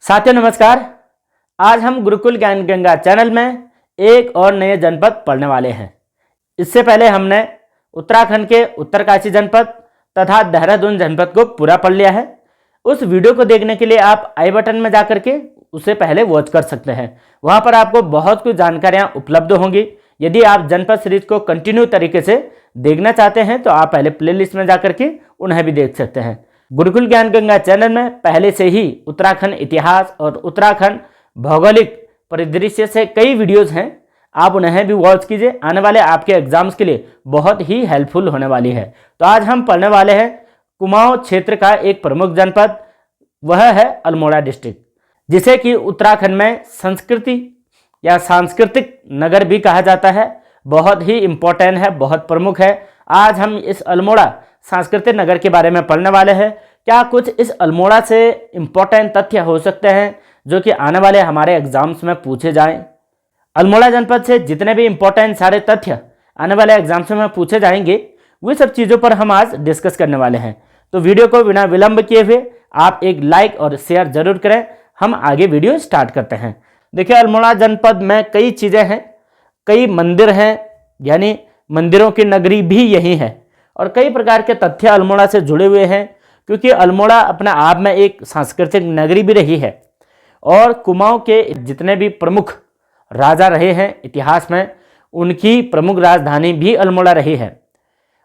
साथियों नमस्कार। आज हम गुरुकुल ज्ञान गंगा चैनल में एक और नए जनपद पढ़ने वाले हैं। इससे पहले हमने उत्तराखंड के उत्तरकाशी जनपद तथा देहरादून जनपद को पूरा पढ़ लिया है। उस वीडियो को देखने के लिए आप आई बटन में जाकर के उसे पहले वॉच कर सकते हैं। वहां पर आपको बहुत कुछ जानकारियां उपलब्ध होंगी। यदि आप जनपद सीरीज को कंटिन्यू तरीके से देखना चाहते हैं तो आप पहले प्लेलिस्ट में जाकर के उन्हें भी देख सकते हैं। गुरुकुल ज्ञान गंगा चैनल में पहले से ही उत्तराखंड इतिहास और उत्तराखंड भौगोलिक परिदृश्य से कई वीडियोस हैं, आप उन्हें भी वॉच कीजिए। आने वाले आपके एग्जाम्स के लिए बहुत ही हेल्पफुल होने वाली है। तो आज हम पढ़ने वाले हैं कुमाऊं क्षेत्र का एक प्रमुख जनपद, वह है अल्मोड़ा डिस्ट्रिक्ट, जिसे कि उत्तराखंड में संस्कृति या सांस्कृतिक नगर भी कहा जाता है। बहुत ही इम्पोर्टेंट है, बहुत प्रमुख है। आज हम इस अल्मोड़ा सांस्कृतिक नगर के बारे में पढ़ने वाले हैं। क्या कुछ इस अल्मोड़ा से इम्पोर्टेंट तथ्य हो सकते हैं जो कि आने वाले हमारे एग्जाम्स में पूछे जाएं। अल्मोड़ा जनपद से जितने भी इम्पोर्टेंट सारे तथ्य आने वाले एग्जाम्स में पूछे जाएंगे, वे सब चीज़ों पर हम आज डिस्कस करने वाले हैं। तो वीडियो को बिना विलंब किए हुए आप एक लाइक और शेयर जरूर करें। हम आगे वीडियो स्टार्ट करते हैं। देखिए, अल्मोड़ा जनपद में कई चीज़ें हैं, कई मंदिर हैं, यानी मंदिरों की नगरी भी यही है, और कई प्रकार के तथ्य अल्मोड़ा से जुड़े हुए हैं, क्योंकि अल्मोड़ा अपने आप में एक सांस्कृतिक नगरी भी रही है। और कुमाऊं के जितने भी प्रमुख राजा रहे हैं इतिहास में, उनकी प्रमुख राजधानी भी अल्मोड़ा रही है।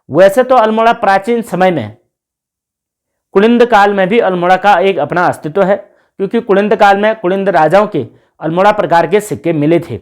वैसे तो अल्मोड़ा प्राचीन समय में कुलिंद काल में भी अल्मोड़ा का एक अपना अस्तित्व है, क्योंकि कुलिंद काल में कुलिंद राजाओं के अल्मोड़ा प्रकार के सिक्के मिले थे।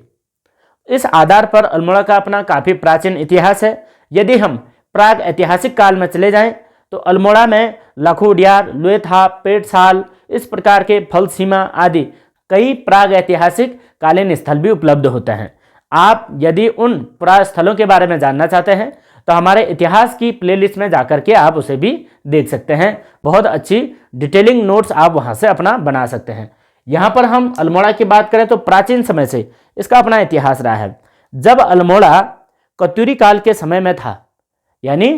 इस आधार पर अल्मोड़ा का अपना काफ़ी प्राचीन इतिहास है। यदि हम प्राग ऐतिहासिक काल में चले जाएं तो अल्मोड़ा में लखुडियार, लोएथा, पेटसाल, इस प्रकार के फलसीमा आदि कई प्राग ऐतिहासिक कालीन स्थल भी उपलब्ध होते हैं। आप यदि उन पुरा स्थलों के बारे में जानना चाहते हैं तो हमारे इतिहास की प्लेलिस्ट में जाकर के आप उसे भी देख सकते हैं। बहुत अच्छी डिटेलिंग नोट्स आप वहां से अपना बना सकते हैं। यहाँ पर हम अल्मोड़ा की बात करें तो प्राचीन समय से इसका अपना इतिहास रहा है। जब अल्मोड़ा कत्यूरी काल के समय में था, यानी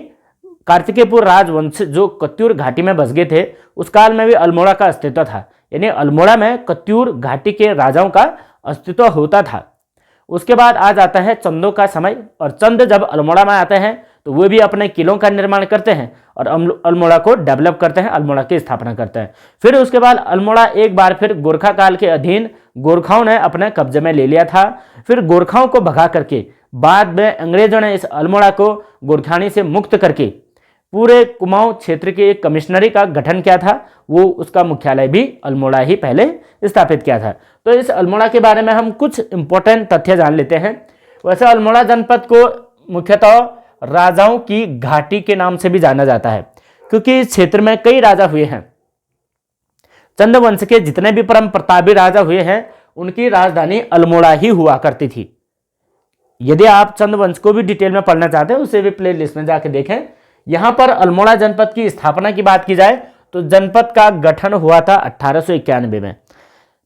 कार्तिकेयपुर राजवंश जो कत्यूर घाटी में बस गए थे, उस काल में भी अल्मोड़ा का अस्तित्व था। यानी अल्मोड़ा में कत्यूर घाटी के राजाओं का अस्तित्व होता था। उसके बाद आ जाता है चंदों का समय, और चंद जब अल्मोड़ा में आते हैं तो वे भी अपने किलों का निर्माण करते हैं और अल्मोड़ा को डेवलप करते हैं, अल्मोड़ा की स्थापना करते हैं। फिर उसके बाद अल्मोड़ा एक बार फिर गोरखा काल के अधीन गोरखाओं ने अपने कब्जे में ले लिया था। फिर गोरखाओं को भगा करके बाद में अंग्रेजों ने इस अल्मोड़ा को गोरखानी से मुक्त करके पूरे कुमाऊं क्षेत्र के एक कमिश्नरी का गठन किया था। वो उसका मुख्यालय भी अल्मोड़ा ही पहले स्थापित किया था। तो इस अल्मोड़ा के बारे में हम कुछ इंपॉर्टेंट तथ्य जान लेते हैं। वैसे अल्मोड़ा जनपद को मुख्यतः राजाओं की घाटी के नाम से भी जाना जाता है, क्योंकि इस क्षेत्र में कई राजा हुए हैं। चंद्रवंश के जितने भी परम प्रतापी राजा हुए हैं, उनकी राजधानी अल्मोड़ा ही हुआ करती थी। यदि आप चंद्रवंश को भी डिटेल में पढ़ना चाहते हैं, उसे भी प्ले लिस्ट में जाके देखें। यहाँ पर अल्मोड़ा जनपद की स्थापना की बात की जाए तो जनपद का गठन हुआ था 1891 में।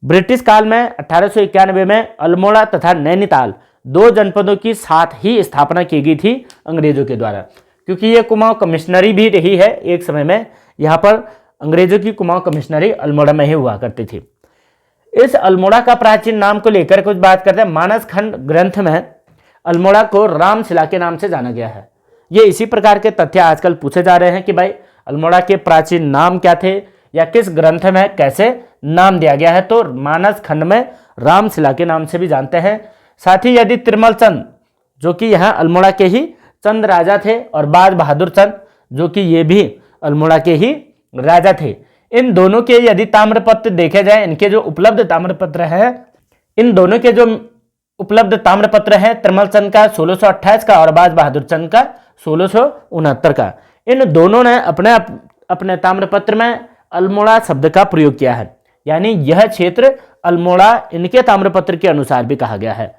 ब्रिटिश काल में 1891 में अल्मोड़ा तथा नैनीताल दो जनपदों की साथ ही स्थापना की गई थी अंग्रेजों के द्वारा, क्योंकि ये कुमाऊं कमिश्नरी भी रही है एक समय में। यहाँ पर अंग्रेजों की कुमाऊं कमिश्नरी अल्मोड़ा में ही हुआ करती थी। इस अल्मोड़ा का प्राचीन नाम को लेकर कुछ बात करते हैं। मानस खंड ग्रंथ में अल्मोड़ा को रामशिला के नाम से जाना गया है। ये इसी प्रकार के तथ्य आजकल पूछे जा रहे हैं कि भाई अल्मोड़ा के प्राचीन नाम क्या थे या किस ग्रंथ में कैसे नाम दिया गया है। तो मानस खंड में रामशिला के नाम से भी जानते हैं। साथ ही यदि तिरमल चंद, जो कि यहाँ अल्मोड़ा के ही चंद राजा थे, और बाज बहादुर चंद, जो कि ये भी अल्मोड़ा के ही राजा थे, इन दोनों के यदि ताम्रपत्र देखे जाए, इनके जो उपलब्ध ताम्रपत्र हैं, इन दोनों के जो उपलब्ध ताम्रपत्र है, तिरमल चंद का 1628 का और बाज बहादुर चंद का 1669 का, इन दोनों ने अपने ताम्रपत्र में अल्मोड़ा शब्द का प्रयोग किया है। यानी यह क्षेत्र अल्मोड़ा इनके ताम्रपत्र के अनुसार भी कहा गया है।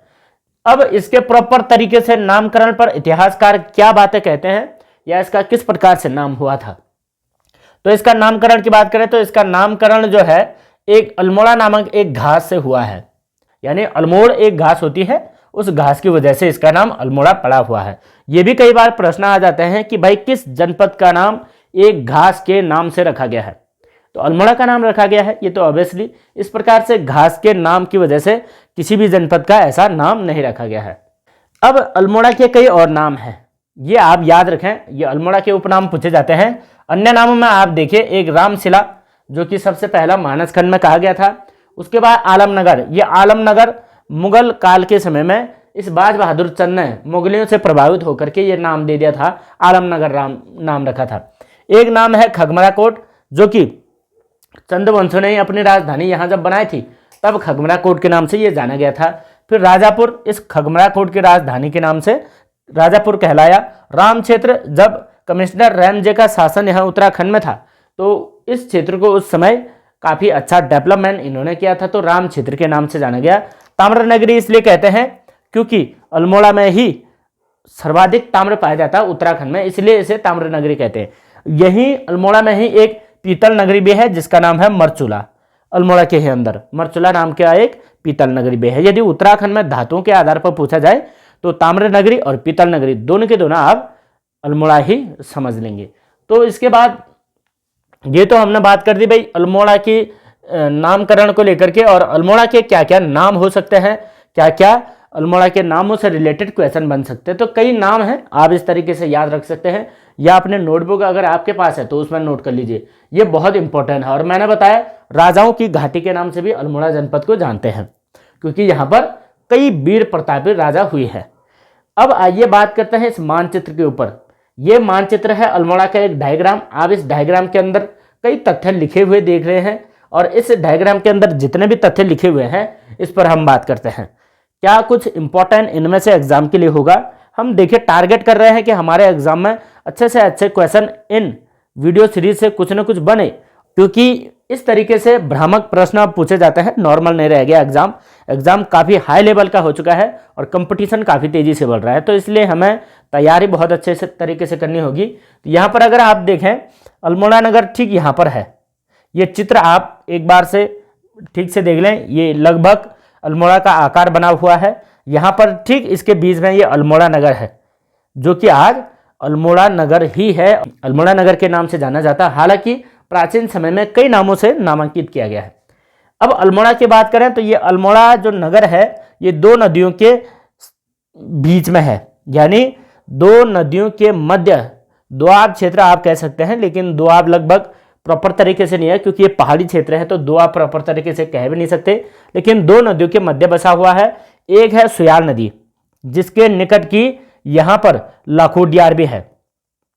अब इसके प्रॉपर तरीके से नामकरण पर इतिहासकार क्या बातें कहते हैं या इसका किस प्रकार से नाम हुआ था। तो इसका नामकरण की बात करें तो इसका नामकरण जो है एक अल्मोड़ा नामक एक घास से हुआ है। यानी अल्मोड़ एक घास होती है, उस घास की वजह से इसका नाम अल्मोड़ा पड़ा हुआ है। ये भी कई बार प्रश्न आ जाते हैं कि भाई किस जनपद का नाम एक घास के नाम से रखा गया है। तो अल्मोड़ा का नाम रखा गया है, ये तो ऑब्वियसली। इस प्रकार से घास के नाम की वजह से किसी भी जनपद का ऐसा नाम नहीं रखा गया है। अब अल्मोड़ा के कई और नाम हैं, ये आप याद रखें, ये अल्मोड़ा के उपनाम पूछे जाते हैं। अन्य नामों में आप देखिए, एक रामशिला जो कि सबसे पहला मानस खंड में कहा गया था। उसके बाद आलमनगर, ये आलमनगर मुगल काल के समय में इस बाज बहादुर चंद ने मुगलियों से प्रभावित होकर के ये नाम दे दिया था, आलमनगर नाम रखा था। एक नाम है खगमरा कोट, जो कि चंद्रवंशों ने अपनी राजधानी यहाँ जब बनाई थी तब खगमरा कोट के नाम से ये जाना गया था। फिर राजापुर, इस खगमरा कोट की राजधानी के नाम से राजापुर कहलाया। राम क्षेत्र, जब कमिश्नर रैमजे का शासन यहाँ उत्तराखंड में था तो इस क्षेत्र को उस समय काफ़ी अच्छा डेवलपमेंट इन्होंने किया था, तो राम क्षेत्र के नाम से जाना गया। ताम्रनगरी इसलिए कहते हैं क्योंकि अल्मोड़ा में ही सर्वाधिक ताम्र पाया जाता है उत्तराखंड में, इसलिए इसे ताम्रनगरी कहते हैं। यही अल्मोड़ा में ही एक पीतल नगरी भी है जिसका नाम है मरचूला। अल्मोड़ा के ही अंदर मरचूला नाम का एक पीतल नगरी भी है। यदि उत्तराखंड में धातुओं के आधार पर पूछा जाए तो ताम्रनगरी और पीतल नगरी दोनों के दोनों आप अल्मोड़ा ही समझ लेंगे। तो इसके बाद ये तो हमने बात कर दी भाई अल्मोड़ा की नामकरण को लेकर के, और अल्मोड़ा के क्या क्या नाम हो सकते हैं, क्या क्या अल्मोड़ा के नामों से रिलेटेड क्वेश्चन बन सकते हैं। तो कई नाम हैं, आप इस तरीके से याद रख सकते हैं, या अपने नोटबुक अगर आपके पास है तो उसमें नोट कर लीजिए, ये बहुत इंपॉर्टेंट है। और मैंने बताया राजाओं की घाटी के नाम से भी अल्मोड़ा जनपद को जानते हैं, क्योंकि यहाँ पर कई वीर प्रतापी राजा हुए हैं। अब आइए बात करते हैं इस मानचित्र के ऊपर। ये मानचित्र है अल्मोड़ा का एक डायग्राम। आप इस डायग्राम के अंदर कई तथ्य लिखे हुए देख रहे हैं, और इस डायग्राम के अंदर जितने भी तथ्य लिखे हुए हैं इस पर हम बात करते हैं। क्या कुछ इंपॉर्टेंट इनमें से एग्जाम के लिए होगा? हम देखिए टारगेट कर रहे हैं कि हमारे एग्जाम में अच्छे से अच्छे क्वेश्चन इन वीडियो सीरीज से कुछ ना कुछ बने, क्योंकि इस तरीके से भ्रामक प्रश्न अब पूछे जाते हैं, नॉर्मल नहीं रह गया एग्जाम काफ़ी हाई लेवल का हो चुका है और कंपटीशन काफ़ी तेज़ी से बढ़ रहा है। तो इसलिए हमें तैयारी बहुत अच्छे से तरीके से करनी होगी। तो यहाँ पर अगर आप देखें अल्मोड़ा नगर ठीक यहाँ पर है, ये चित्र आप एक बार से ठीक से देख लें, ये लगभग अल्मोड़ा का आकार बना हुआ है। यहाँ पर ठीक इसके बीच में ये अल्मोड़ा नगर है, जो कि आज अल्मोड़ा नगर ही है, अल्मोड़ा नगर के नाम से जाना जाता है। हालांकि प्राचीन समय में कई नामों से नामांकित किया गया है। अब अल्मोड़ा की बात करें तो ये अल्मोड़ा जो नगर है ये दो नदियों के बीच में है, यानी दो नदियों के मध्य दोआब क्षेत्र आप कह सकते हैं, लेकिन दोआब लगभग प्रॉपर तरीके से नहीं है क्योंकि ये पहाड़ी क्षेत्र है, तो दोआब प्रॉपर तरीके से कह भी नहीं सकते, लेकिन दो नदियों के मध्य बसा हुआ है। एक है सुयाल नदी, जिसके निकट की यहाँ पर लखोडियार भी है,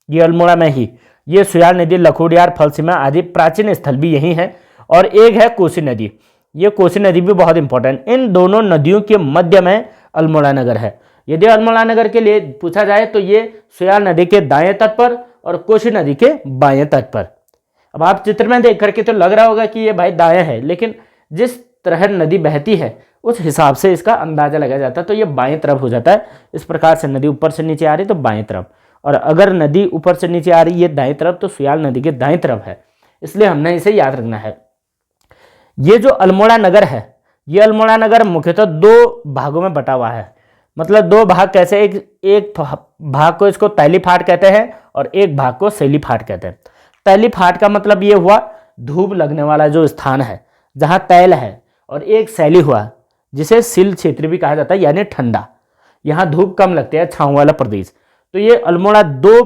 ये अल्मोड़ा में ही ये सुयाल नदी, लखोडियार, फलसीमा आदि प्राचीन स्थल भी यही है। और एक है कोसी नदी, ये कोसी नदी भी बहुत इंपॉर्टेंट। इन दोनों नदियों के मध्य में अल्मोड़ा नगर है। यदि अल्मोड़ा नगर के लिए पूछा जाए तो ये सुयाल नदी के दाएं तट पर और कोसी नदी के बाएं तट पर। अब आप चित्र में देख करके तो लग रहा होगा कि ये भाई दाएं है, लेकिन जिस तरह नदी बहती है उस हिसाब से इसका अंदाजा लगाया जाता है, तो ये बाएं तरफ हो जाता है। इस प्रकार से नदी ऊपर से नीचे आ रही तो बाएं तरफ, और अगर नदी ऊपर से नीचे आ रही है दाएं तरफ तो सुयाल नदी के दाएं तरफ है, इसलिए हमने इसे याद रखना है। ये जो अल्मोड़ा नगर है, ये अल्मोड़ा नगर मुख्यतः दो भागों में बटा हुआ है। मतलब दो भाग कैसे, एक भाग को इसको तैली फाट कहते हैं और एक भाग को सैली फाट कहते हैं। तैली फाट का मतलब ये हुआ धूप लगने वाला जो स्थान है जहाँ तैल है, और एक सैली हुआ जिसे सिल क्षेत्र भी कहा जाता है, यानी ठंडा, यहाँ धूप कम लगती है, छाँव वाला प्रदेश। तो ये अल्मोड़ा दो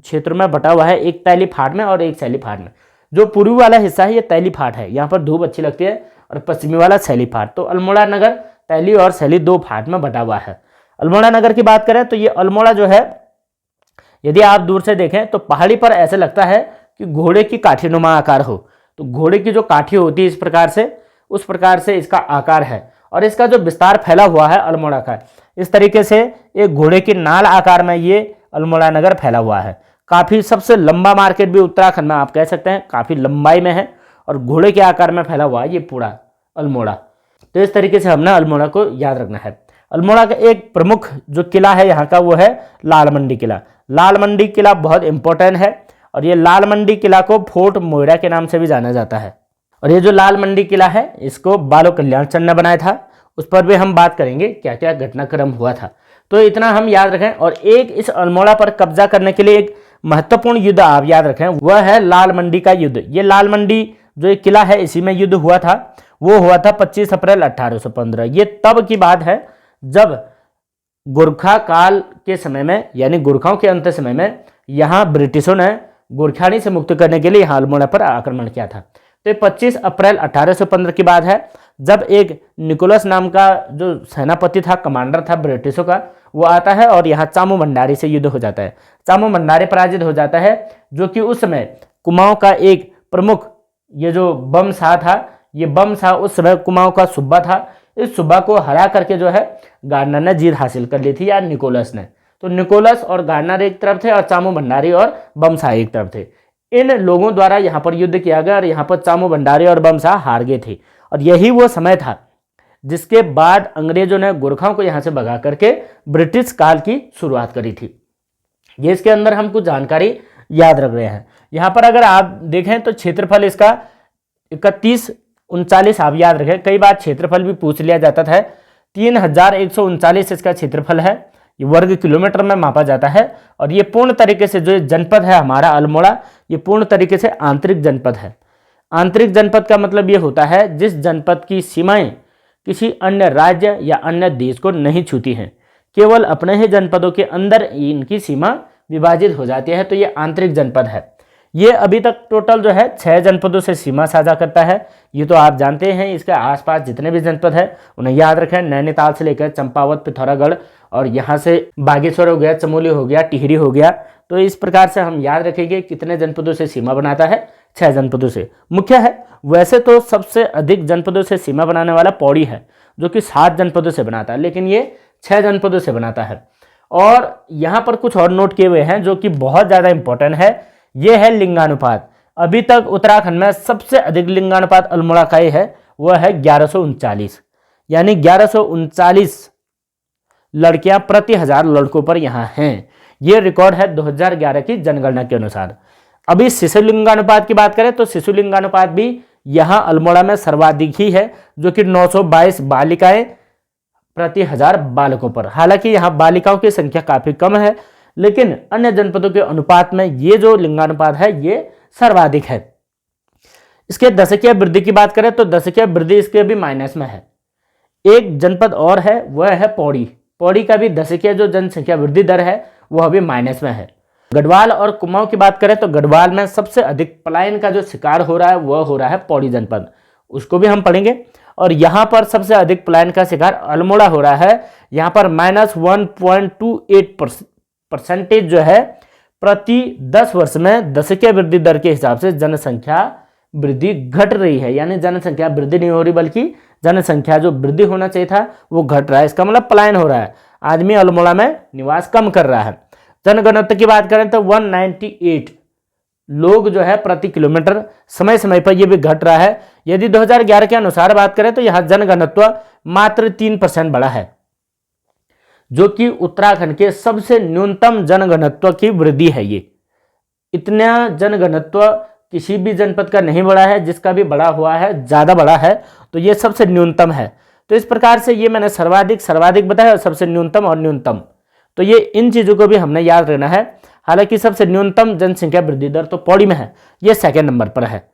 क्षेत्रों में बटा हुआ है, एक तैली फाट में और एक सैली फाट में। जो पूर्वी वाला हिस्सा है ये तैली फाट है, यहाँ पर धूप अच्छी लगती है, और पश्चिमी वाला सैली फाट। तो अल्मोड़ा नगर तैली और सैली दो फाट में बटा हुआ है। अल्मोड़ा नगर की बात करें तो ये अल्मोड़ा जो है, यदि आप दूर से देखें तो पहाड़ी पर ऐसे लगता है कि घोड़े की काठीनुमा आकार हो। तो घोड़े की जो काठी होती है इस प्रकार से, उस प्रकार से इसका आकार है, और इसका जो विस्तार फैला हुआ है अल्मोड़ा का, इस तरीके से एक घोड़े की नाल आकार में ये अल्मोड़ा नगर फैला हुआ है। काफ़ी सबसे लंबा मार्केट भी उत्तराखंड में आप कह सकते हैं, काफ़ी लंबाई में है और घोड़े के आकार में फैला हुआ है ये पूरा अल्मोड़ा। तो इस तरीके से हमने अल्मोड़ा को याद रखना है। अल्मोड़ा का एक प्रमुख जो किला है यहाँ का वो है लाल मंडी किला। लाल मंडी किला बहुत इंपॉर्टेंट है, और ये लाल मंडी किला को फोर्ट मोइरा के नाम से भी जाना जाता है। और ये जो लाल मंडी किला है इसको बालो कल्याण चंद ने बनाया था, उस पर भी हम बात करेंगे क्या क्या घटनाक्रम हुआ था। तो इतना हम याद रखें। और एक इस अल्मोड़ा पर कब्जा करने के लिए एक महत्वपूर्ण युद्ध आप याद रखें वह है लाल मंडी का युद्ध। ये लाल मंडी जो एक किला है इसी में युद्ध हुआ था, वो हुआ था 25 अप्रैल 1815। ये तब की बात है जब गोरखा काल के समय में, यानी गोरखाओं के अंत समय में, यहाँ ब्रिटिशों ने गोरखानी से मुक्त करने के लिए यहाँ अल्मोड़ा पर आक्रमण किया था। तो 25 अप्रैल 1815 की बात है जब एक निकोलस नाम का जो सेनापति था, कमांडर था ब्रिटिशों का, वो आता है और यहाँ चामू भंडारी से युद्ध हो जाता है। चामू भंडारी पराजित हो जाता है, जो कि उस समय कुमाऊं का एक प्रमुख ये जो बम शाह था, ये बम शाह उस समय कुमाऊं का सूबा था। इस सूबा को हरा करके जो है गार्डनर ने जीत हासिल कर ली थी, या निकोलस ने। तो निकोलस और गार्डनर एक तरफ थे और चामू भंडारी और बम शाह एक तरफ थे। इन लोगों द्वारा यहाँ पर युद्ध किया गया और यहाँ पर चामू भंडारी और बम शाह हार गए थे। और यही वो समय था जिसके बाद अंग्रेजों ने गोरखाओं को यहाँ से भगा करके ब्रिटिश काल की शुरुआत करी थी। ये इसके अंदर हम कुछ जानकारी याद रख रहे हैं। यहाँ पर अगर आप देखें तो क्षेत्रफल इसका 3139 आप याद रखें, कई बार क्षेत्रफल भी पूछ लिया जाता था। 3139 इसका क्षेत्रफल है, ये वर्ग किलोमीटर में मापा जाता है। और ये पूर्ण तरीके से जो जनपद है हमारा अल्मोड़ा, ये पूर्ण तरीके से आंतरिक जनपद है। आंतरिक जनपद का मतलब ये होता है जिस जनपद की सीमाएं किसी अन्य राज्य या अन्य देश को नहीं छूती हैं, केवल अपने ही जनपदों के अंदर इनकी सीमा विभाजित हो जाती है, तो ये आंतरिक जनपद है। ये अभी तक टोटल जो है 6 जनपदों से सीमा साझा करता है। ये तो आप जानते हैं। इसके आसपास जितने भी जनपद है उन्हें याद रखें, नैनीताल से लेकर चंपावत, पिथौरागढ़, और यहाँ से बागेश्वर हो गया, चमोली हो गया, टिहरी हो गया। तो इस प्रकार से हम याद रखेंगे कितने जनपदों से सीमा बनाता है, 6 जनपदों से मुख्य है। वैसे तो सबसे अधिक जनपदों से सीमा बनाने वाला पौड़ी है, जो कि 7 जनपदों से बनाता है, लेकिन ये 6 जनपदों से बनाता है। और यहाँ पर कुछ और नोट किए हुए हैं जो कि बहुत ज़्यादा इंपॉर्टेंट है। ये है लिंगानुपात। अभी तक उत्तराखंड में सबसे अधिक लिंगानुपात अल्मोड़ा का ही है, वह है 1139, यानी 1139 लड़कियां प्रति 1000 लड़कों पर यहाँ हैं। ये रिकॉर्ड है 2011 की जनगणना के अनुसार। अभी शिशु लिंगानुपात की बात करें तो शिशु लिंगानुपात भी यहाँ अल्मोड़ा में सर्वाधिक ही है, जो कि 922 बालिकाएं प्रति 1000 बालकों पर। हालांकि यहाँ बालिकाओं की संख्या काफी कम है, लेकिन अन्य जनपदों के अनुपात में ये जो लिंगानुपात है ये सर्वाधिक है। इसके दशकीय वृद्धि की बात करें तो दशकीय वृद्धि इसके भी माइनस में है। एक जनपद और है, वह है पौड़ी। पौड़ी का भी दशकीय जो जनसंख्या वृद्धि दर है वह भी माइनस में है। गढ़वाल और कुमाऊं की बात करें तो गढ़वाल में सबसे अधिक पलायन का जो शिकार हो रहा है वह हो रहा है पौड़ी जनपद, उसको भी हम पढ़ेंगे। और यहाँ पर सबसे अधिक पलायन का शिकार अल्मोड़ा हो रहा है। यहाँ पर -1.28% जो है प्रति 10 वर्ष में दशकीय वृद्धि दर के हिसाब से जनसंख्या वृद्धि घट रही है। यानी जनसंख्या वृद्धि नहीं हो रही, बल्कि जनसंख्या जो वृद्धि होना चाहिए था वो घट रहा है। इसका मतलब पलायन हो रहा है, आदमी अल्मोड़ा में निवास कम कर रहा है। जनघनत्व की बात करें तो 198 लोग जो है प्रति किलोमीटर, समय समय पर यह भी घट रहा है। यदि 2011 के अनुसार बात करें तो यहाँ जनघनत्व मात्र 3% बढ़ा है, जो कि उत्तराखंड के सबसे न्यूनतम जनघनत्व की वृद्धि है। ये इतना जनघनत्व किसी भी जनपद का नहीं बढ़ा है, जिसका भी बढ़ा हुआ है ज़्यादा बढ़ा है, तो ये सबसे न्यूनतम है। तो इस प्रकार से ये मैंने सर्वाधिक बताया और सबसे न्यूनतम और न्यूनतम, तो ये इन चीज़ों को भी हमने याद रखना है। हालांकि सबसे न्यूनतम जनसंख्या वृद्धि दर तो पौड़ी में है, ये 2nd नंबर पर है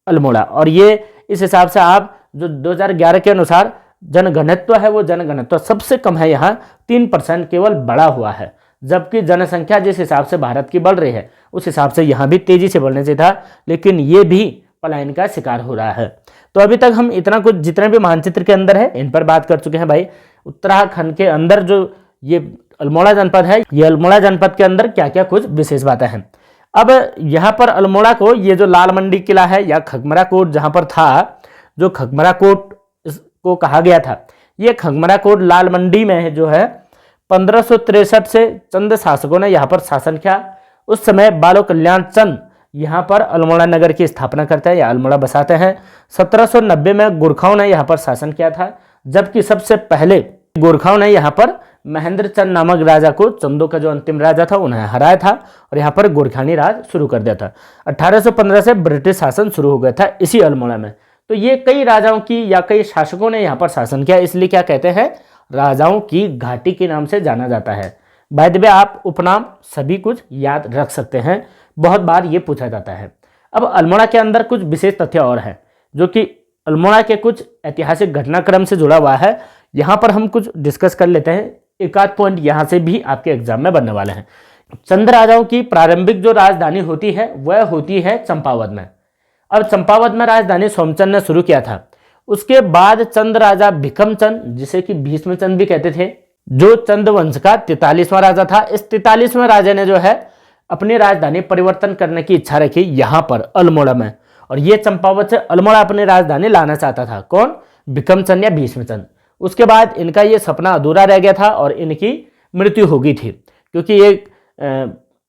अल्मोड़ा। और ये इस हिसाब से आप जो 2011 के अनुसार जनघनत्व है वो जनघनत्व सबसे कम है, यहाँ 3% केवल बढ़ा हुआ है। जबकि जनसंख्या जिस हिसाब से भारत की बढ़ रही है उस हिसाब से यहाँ भी तेजी से बढ़ने से था, लेकिन ये भी पलायन का शिकार हो रहा है। तो अभी तक हम इतना कुछ जितने भी मानचित्र के अंदर है इन पर बात कर चुके हैं भाई। उत्तराखंड के अंदर जो ये अल्मोड़ा जनपद है, ये अल्मोड़ा जनपद के अंदर क्या क्या कुछ विशेष बातें हैं। अब यहाँ पर अल्मोड़ा को ये जो लाल मंडी किला है या खगमरा कोट जहाँ पर था, जो खगमरा कोट को कहा गया था, ये खगमरा कोट लाल मंडी में जो है 1563 से चंद शासकों ने यहाँ पर शासन किया। उस समय बालो कल्याण चंद यहाँ पर अल्मोड़ा नगर की स्थापना करते हैं या अल्मोड़ा बसाते हैं। 1790 में गोरखाओं ने यहाँ पर शासन किया था, जबकि सबसे पहले गोरखाओं ने यहाँ पर महेंद्र चंद नामक राजा को, चंदों का जो अंतिम राजा था, उन्हें हराया था और यहाँ पर गोरखानी राज शुरू कर दिया था। 1815 से ब्रिटिश शासन शुरू हो गया था इसी अल्मोड़ा में। तो ये कई राजाओं की या कई शासकों ने यहाँ पर शासन किया, इसलिए क्या कहते हैं, राजाओं की घाटी के नाम से जाना जाता है। बाय द वे आप उपनाम सभी कुछ याद रख सकते हैं, बहुत बार ये पूछा जाता है। अब अल्मोड़ा के अंदर कुछ विशेष तथ्य और हैं जो कि अल्मोड़ा के कुछ ऐतिहासिक घटनाक्रम से जुड़ा हुआ है, यहाँ पर हम कुछ डिस्कस कर लेते हैं। एक आध पॉइंट यहाँ से भी आपके एग्जाम में बनने वाले हैं। चंद राजाओं की प्रारंभिक जो राजधानी होती है वह होती है चंपावत में। अब चंपावत में राजधानी सोमचंद ने शुरू किया था। उसके बाद चंद राजा भिकमचंद, जिसे कि भीष्मचंद भी कहते थे, जो चंद वंश का 43वां राजा था, इस 43वें राजा ने जो है अपनी राजधानी परिवर्तन करने की इच्छा रखी यहाँ पर अल्मोड़ा में, और ये चंपावत से अल्मोड़ा अपनी राजधानी लाना चाहता था। कौन? भिकमचंद या भीष्मचंद। उसके बाद इनका ये सपना अधूरा रह गया था और इनकी मृत्यु हो गई थी, क्योंकि एक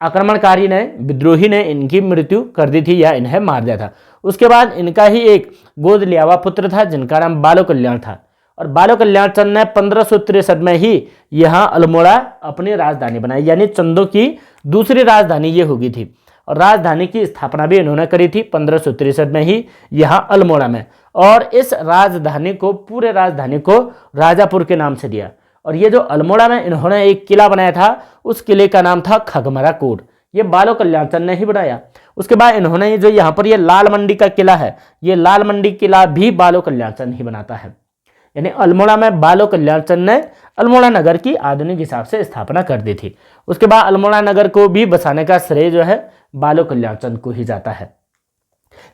आक्रमणकारी ने, विद्रोही ने इनकी मृत्यु कर दी थी या इन्हें मार दिया था। उसके बाद इनका ही एक गोद लिया हुआ पुत्र था जिनका नाम बालो कल्याण था, और बालो कल्याण चंद ने 1563 में ही यहाँ अल्मोड़ा अपनी राजधानी बनाई, यानी चंदों की दूसरी राजधानी ये हो गई थी। और राजधानी की स्थापना भी इन्होंने करी थी 1563 में ही यहाँ अल्मोड़ा में, और इस राजधानी को, पूरे राजधानी को राजापुर के नाम से दिया। और ये जो अल्मोड़ा में इन्होंने एक किला बनाया था, उस किले का नाम था खगमरा कोट, ये बालो कल्याण चंद ने ही बनाया। उसके बाद इन्होंने जो यहाँ पर ये लाल मंडी का किला है, ये लाल मंडी किला भी बालो कल्याण चंद ही बनाता है। यानी अल्मोड़ा में बालो कल्याण चंद ने अल्मोड़ा नगर की आधुनिक हिसाब से स्थापना कर दी थी। उसके बाद अल्मोड़ा नगर को भी बसाने का श्रेय जो है बालो कल्याण चंद को ही जाता है।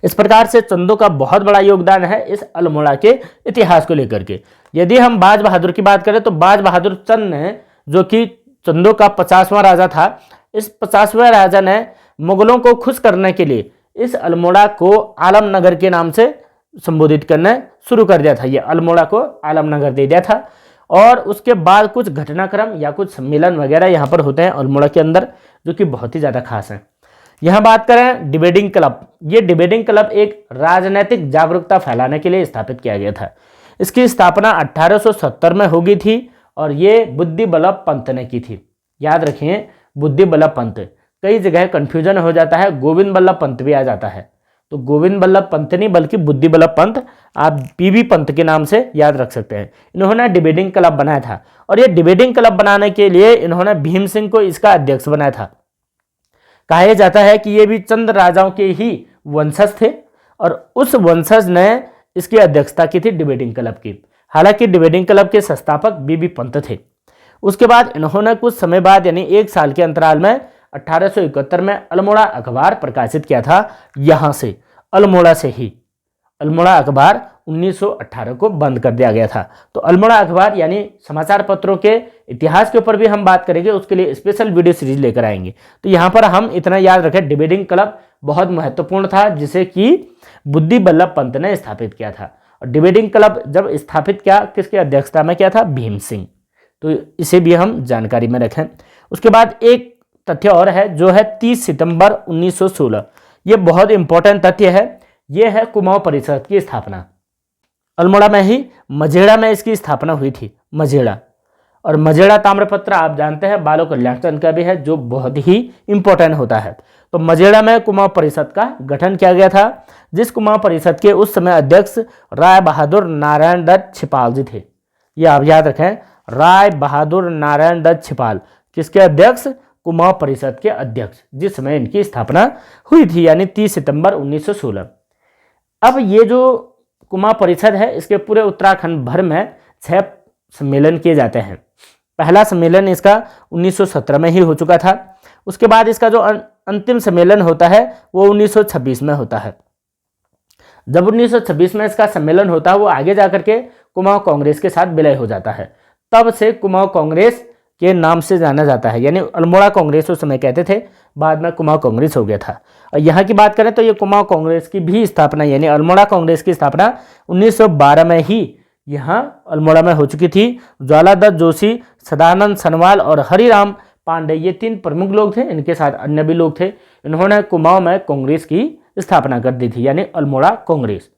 इस प्रकार से चंदों का बहुत बड़ा योगदान है इस अल्मोड़ा के इतिहास को लेकर के। यदि हम बाज बहादुर की बात करें तो बाज बहादुर चंद ने, जो कि चंदों का 50वां राजा था, इस 50वें राजा ने मुगलों को खुश करने के लिए इस अल्मोड़ा को आलमनगर के नाम से संबोधित करना शुरू कर दिया था। ये अल्मोड़ा को आलमनगर दे दिया था। और उसके बाद कुछ घटनाक्रम या कुछ सम्मेलन वगैरह यहाँ पर होते हैं अल्मोड़ा के अंदर, जो कि बहुत ही ज़्यादा खास हैं। यहाँ बात करें डिबेटिंग क्लब, ये डिबेटिंग क्लब एक राजनीतिक जागरूकता फैलाने के लिए स्थापित किया गया था। इसकी स्थापना 1870 में हो गई थी और ये बुद्धि बल्लभ पंत ने की थी। याद रखिए, बुद्धि बल्लभ पंत, कई जगह कन्फ्यूजन हो जाता है, गोविंद बल्लभ पंत भी आ जाता है, तो गोविंद बल्लभ पंत नहीं बल्कि बुद्धि बल्लभ पंत, आप पीवी पंत के नाम से याद रख सकते हैं। इन्होंने डिबेटिंग क्लब बनाया था, और ये डिबेटिंग क्लब बनाने के लिए इन्होंने भीम सिंह को इसका अध्यक्ष बनाया था। कहा जाता है कि ये भी चंद राजाओं के ही वंशज थे, और उस वंशज ने इसकी अध्यक्षता की थी डिबेटिंग क्लब की। हालांकि डिबेटिंग क्लब के संस्थापक बीबी पंत थे। उसके बाद इन्होंने कुछ समय बाद, यानी 1 साल के अंतराल में 1871 में अल्मोड़ा अखबार प्रकाशित किया था। यहाँ से, अल्मोड़ा से ही अल्मोड़ा अखबार 1918 को बंद कर दिया गया था। तो अल्मोड़ा अखबार यानी समाचार पत्रों के इतिहास के ऊपर भी हम बात करेंगे, उसके लिए स्पेशल वीडियो सीरीज लेकर आएंगे। तो यहाँ पर हम इतना याद रखें, डिबेटिंग क्लब बहुत महत्वपूर्ण था, जिसे कि बुद्धि बल्लभ पंत ने स्थापित किया था। और डिबेटिंग क्लब जब स्थापित किया, किसकी अध्यक्षता में किया था? भीम सिंह। तो इसे भी हम जानकारी में रखें। उसके बाद एक तथ्य और है, जो है 30 सितंबर 1916। ये बहुत इंपॉर्टेंट तथ्य है। ये है कुमाऊं परिषद की स्थापना। अल्मोड़ा में ही मझेड़ा में इसकी स्थापना हुई थी, मझेड़ा। और मझेड़ा ताम्रपत्र आप जानते हैं बालो कल्याण चंद का भी है, जो बहुत ही इंपॉर्टेंट होता है। तो मझेड़ा में कुमाऊं परिषद का गठन किया गया था, जिस कुमाऊं परिषद के उस समय अध्यक्ष राय बहादुर नारायण दत्त छिपाल जी थे। ये आप याद रखें, राय बहादुर नारायण दत्त छिपाल किसके अध्यक्ष? कुमाऊं परिषद के अध्यक्ष, जिस समय इनकी स्थापना हुई थी, यानी 30 सितंबर 1916। अब ये जो कुमाऊं परिषद है, इसके पूरे उत्तराखंड भर में 6 सम्मेलन किए जाते हैं। पहला सम्मेलन इसका 1917 में ही हो चुका था। उसके बाद इसका जो अंतिम सम्मेलन होता है वो 1926 में होता है। जब 1926 में इसका सम्मेलन होता है, वो आगे जाकर के कुमाऊं कांग्रेस के साथ विलय हो जाता है। तब से कुमाऊं कांग्रेस के नाम से जाना जाता है, यानी अल्मोड़ा कांग्रेस उस समय कहते थे, बाद में कुमाऊं कांग्रेस हो गया था। और यहाँ की बात करें तो ये कुमाऊं कांग्रेस की भी स्थापना, यानी अल्मोड़ा कांग्रेस की स्थापना 1912 में ही यहाँ अल्मोड़ा में हो चुकी थी। ज्वालादत्त जोशी, सदानंद सनवाल और हरिराम पांडे, ये 3 प्रमुख लोग थे, इनके साथ अन्य भी लोग थे। इन्होंने कुमाऊं में कांग्रेस की स्थापना कर दी थी, यानी अल्मोड़ा कांग्रेस।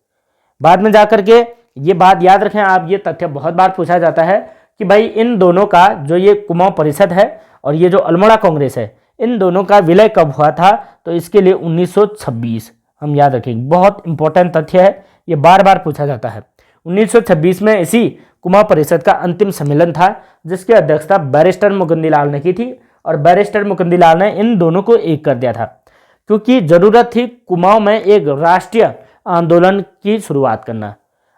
बाद में जाकर के ये बात याद रखें आप, ये तथ्य बहुत बार पूछा जाता है कि भाई इन दोनों का, जो ये कुमाऊं परिषद है और ये जो अल्मोड़ा कांग्रेस है, इन दोनों का विलय कब हुआ था? तो इसके लिए 1926 हम याद रखेंगे, बहुत इंपॉर्टेंट तथ्य है, ये बार बार पूछा जाता है। 1926 में इसी कुमाऊं परिषद का अंतिम सम्मेलन था, जिसकी अध्यक्षता बैरिस्टर मुकुंदीलाल ने की थी। और बैरिस्टर मुकुंदलाल ने इन दोनों को एक कर दिया था, क्योंकि जरूरत थी कुमाऊं में एक राष्ट्रीय आंदोलन की शुरुआत करना।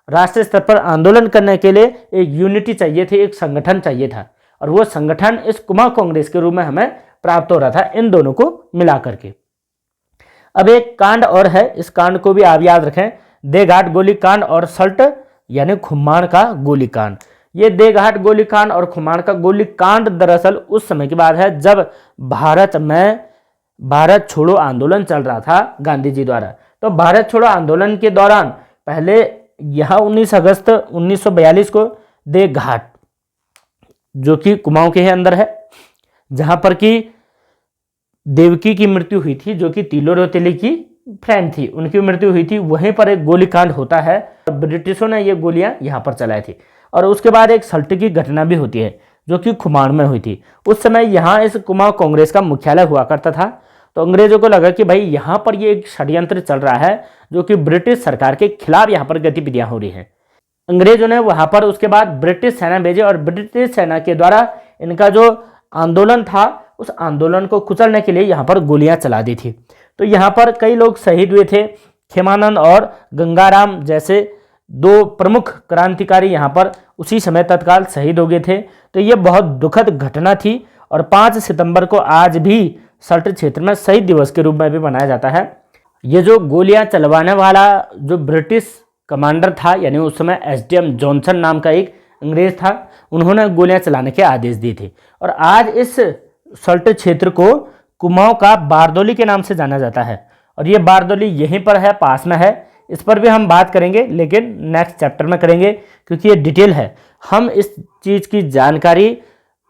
राष्ट्रीय स्तर पर आंदोलन करने के लिए एक यूनिटी चाहिए थी, एक संगठन चाहिए था, और वो संगठन इस कुमाऊं कांग्रेस के रूप में हमें प्राप्त हो रहा था इन दोनों को मिला करके। अब एक कांड और है, इस कांड को भी आप याद रखें, देघाट गोलीकांड और सल्ट यानी खुम्माण का गोलीकांड। ये देघाट गोलीकांड और खुम्माण का गोलीकांड दरअसल उस समय की बात है जब भारत में भारत छोड़ो आंदोलन चल रहा था गांधी जी द्वारा। तो भारत छोड़ो आंदोलन के दौरान पहले यहाँ 19 अगस्त 1942 को देघाट, जो कि कुमाऊं के अंदर है, जहां पर कि देवकी की मृत्यु हुई थी, जो कि तिलो रोतेली की फ्रेंड थी, उनकी मृत्यु हुई थी। वहीं पर एक गोलीकांड होता है, ब्रिटिशों ने ये गोलियां यहाँ पर चलाई थी। और उसके बाद एक सल्ट की घटना भी होती है, जो कि खुमाण में हुई थी। उस समय यहाँ इस कुमाऊं कांग्रेस का मुख्यालय हुआ करता था। तो अंग्रेजों को लगा कि भाई यहाँ पर ये एक षड्यंत्र चल रहा है, जो कि ब्रिटिश सरकार के खिलाफ यहाँ पर गतिविधियां हो रही हैं। अंग्रेजों ने वहाँ पर उसके बाद ब्रिटिश सेना भेजे, और ब्रिटिश सेना के द्वारा इनका जो आंदोलन था उस आंदोलन को कुचलने के लिए यहाँ पर गोलियां चला दी थी। तो यहाँ पर कई लोग शहीद हुए थे। खेमानंद और गंगाराम जैसे दो प्रमुख क्रांतिकारी यहाँ पर उसी समय तत्काल शहीद हो गए थे। तो ये बहुत दुखद घटना थी, और 5 सितंबर को आज भी सल्ट क्षेत्र में शहीद दिवस के रूप में भी मनाया जाता है। ये जो गोलियां चलवाने वाला जो ब्रिटिश कमांडर था, यानी उस समय एसडीएम जॉनसन नाम का एक अंग्रेज था, उन्होंने गोलियां चलाने के आदेश दिए थे। और आज इस सल्ट क्षेत्र को कुमाऊं का बारदोली के नाम से जाना जाता है, और ये बारदोली यहीं पर है, पास में है। इस पर भी हम बात करेंगे, लेकिन नेक्स्ट चैप्टर में करेंगे, क्योंकि ये डिटेल है। हम इस चीज़ की जानकारी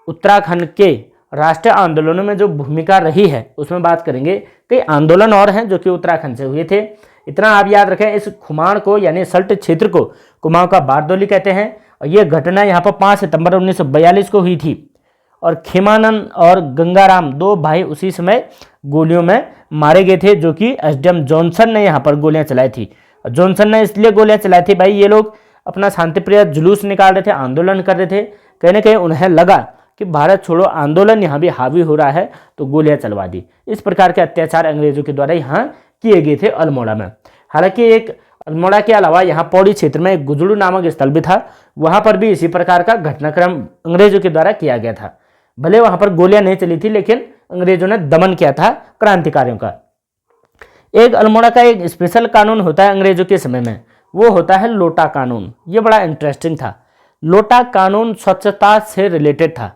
उत्तराखंड के राष्ट्रीय आंदोलनों में जो भूमिका रही है उसमें बात करेंगे। कई आंदोलन और हैं जो कि उत्तराखंड से हुए थे। इतना आप याद रखें, इस खुमाण को यानी सल्ट क्षेत्र को कुमाऊं का बारदोली कहते हैं। और ये घटना यहाँ पर 5 सितंबर 1942 को हुई थी, और खेमानंद और गंगाराम दो भाई उसी समय गोलियों में मारे गए थे, जो कि एसडीएम जॉनसन ने यहाँ पर गोलियां चलाई थी। जॉनसन ने इसलिए गोलियां चलाई थी, भाई ये लोग अपना शांतिप्रिय जुलूस निकाल रहे थे, आंदोलन कर रहे थे, कहीं ना कहीं उन्हें लगा कि भारत छोड़ो आंदोलन यहाँ भी हावी हो रहा है, तो गोलियां चलवा दी। इस प्रकार के अत्याचार अंग्रेजों के द्वारा यहाँ किए गए थे अल्मोड़ा में। हालांकि एक अल्मोड़ा के अलावा यहाँ पौड़ी क्षेत्र में एक गुजड़ू नामक स्थल भी था, वहाँ पर भी इसी प्रकार का घटनाक्रम अंग्रेजों के द्वारा किया गया था। भले वहाँ पर गोलियां नहीं चली थी, लेकिन अंग्रेजों ने दमन किया था क्रांतिकारियों का। एक अल्मोड़ा का एक स्पेशल कानून होता है अंग्रेजों के समय में, वो होता है लोटा कानून। ये बड़ा इंटरेस्टिंग था। लोटा कानून स्वच्छता से रिलेटेड था।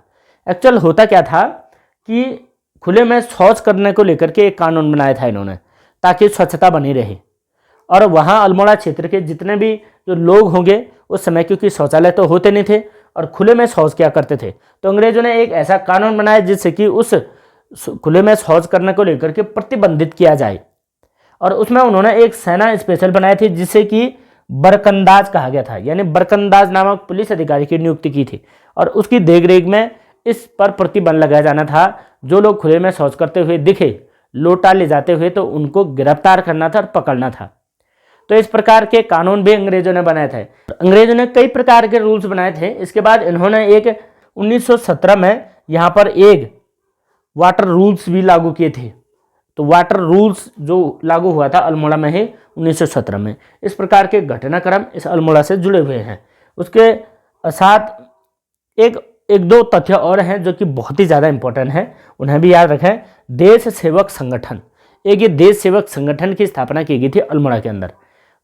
एक्चुअल होता क्या था कि खुले में शौच करने को लेकर के एक कानून बनाया था इन्होंने, ताकि स्वच्छता बनी रहे। और वहाँ अल्मोड़ा क्षेत्र के जितने भी जो लोग होंगे उस समय, क्योंकि शौचालय तो होते नहीं थे और खुले में शौच किया करते थे, तो अंग्रेजों ने एक ऐसा कानून बनाया जिससे कि उस खुले में शौच करने को लेकर के प्रतिबंधित किया जाए। और उसमें उन्होंने एक सेना स्पेशल बनाई थी जिसे कि बरकंदाज कहा गया था, यानी बरकंदाज नामक पुलिस अधिकारी की नियुक्ति की थी, और उसकी देखरेख में इस पर प्रतिबंध लगाया जाना था। जो लोग खुले में शौच करते हुए दिखे, लोटा ले जाते हुए, तो उनको गिरफ्तार करना था और पकड़ना था। तो इस प्रकार के कानून भी अंग्रेजों ने बनाए थे। अंग्रेजों ने कई प्रकार के रूल्स बनाए थे। इसके बाद इन्होंने एक 1917 में यहाँ पर एक वाटर रूल्स भी लागू किए थे। तो वाटर रूल्स जो लागू हुआ था अल्मोड़ा में ही 1917 में। इस प्रकार के घटनाक्रम इस अल्मोड़ा से जुड़े हुए हैं। उसके साथ एक दो तथ्य और हैं जो कि बहुत ही ज़्यादा इंपॉर्टेंट हैं, उन्हें भी याद रखें। देश सेवक संगठन, एक ये देश सेवक संगठन की स्थापना की गई थी अल्मोड़ा के अंदर।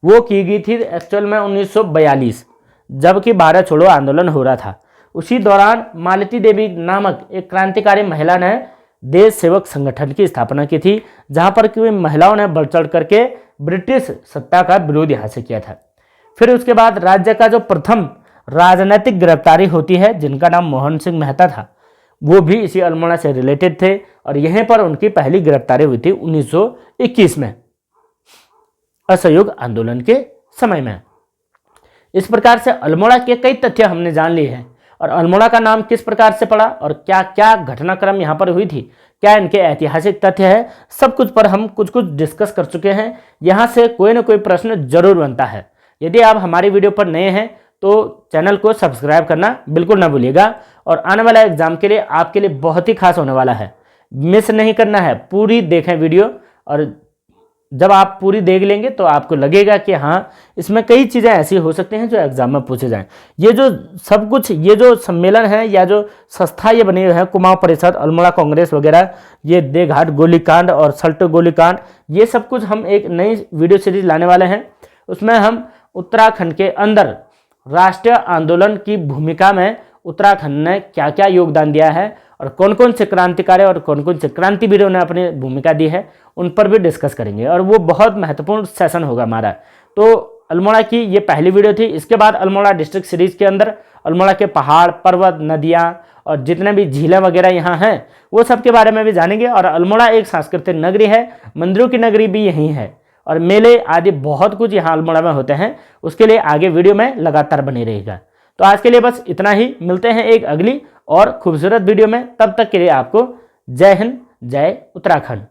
वो की गई थी एक्चुअल में 1942, जबकि भारत छोड़ो आंदोलन हो रहा था। उसी दौरान मालती देवी नामक एक क्रांतिकारी महिला ने देश सेवक संगठन की स्थापना की थी, जहां पर कि महिलाओं ने बढ़ चढ़ करके ब्रिटिश सत्ता का विरोध यहाँ से किया था। फिर उसके बाद राज्य का जो प्रथम राजनीतिक गिरफ्तारी होती है, जिनका नाम मोहन सिंह मेहता था, वो भी इसी अल्मोड़ा से रिलेटेड थे, और यहीं पर उनकी पहली गिरफ्तारी हुई थी 1921 में असहयोग आंदोलन के समय में। इस प्रकार से अल्मोड़ा के कई तथ्य हमने जान लिए हैं, और अल्मोड़ा का नाम किस प्रकार से पड़ा और क्या क्या घटनाक्रम यहाँ पर हुई थी, क्या इनके ऐतिहासिक तथ्य है, सब कुछ पर हम कुछ कुछ डिस्कस कर चुके हैं। यहाँ से कोई ना कोई प्रश्न जरूर बनता है। यदि आप हमारी वीडियो पर नए हैं तो चैनल को सब्सक्राइब करना बिल्कुल ना भूलिएगा, और आने वाला एग्जाम के लिए आपके लिए बहुत ही खास होने वाला है। मिस नहीं करना है, पूरी देखें वीडियो, और जब आप पूरी देख लेंगे तो आपको लगेगा कि हाँ, इसमें कई चीज़ें ऐसी हो सकती हैं जो एग्जाम में पूछे जाएं। ये जो सब कुछ, ये जो सम्मेलन है या जो संस्था ये बनी हुई है, कुमाऊं परिषद, अल्मोड़ा कांग्रेस वगैरह, ये देघाट गोलीकांड और सल्टो गोलीकांड, ये सब कुछ हम एक नई वीडियो सीरीज लाने वाले हैं। उसमें हम उत्तराखंड के अंदर राष्ट्रीय आंदोलन की भूमिका में उत्तराखंड ने क्या क्या योगदान दिया है और कौन कौन से क्रांतिकारी और कौन कौन से क्रांतिवीरों ने अपनी भूमिका दी है, उन पर भी डिस्कस करेंगे, और वो बहुत महत्वपूर्ण सेशन होगा हमारा। तो अल्मोड़ा की ये पहली वीडियो थी। इसके बाद अल्मोड़ा डिस्ट्रिक्ट सीरीज के अंदर अल्मोड़ा के पहाड़, पर्वत, नदियाँ और जितने भी झीलें वगैरह यहाँ हैं, वो सब के बारे में भी जानेंगे। और अल्मोड़ा एक सांस्कृतिक नगरी है, मंदिरों की नगरी भी यहीं है, और मेले आदि बहुत कुछ यहाँ अल्मोड़ा में होते हैं। उसके लिए आगे वीडियो में लगातार बने रहेगा। तो आज के लिए बस इतना ही, मिलते हैं एक अगली और खूबसूरत वीडियो में। तब तक के लिए आपको जय हिंद, जय उत्तराखंड।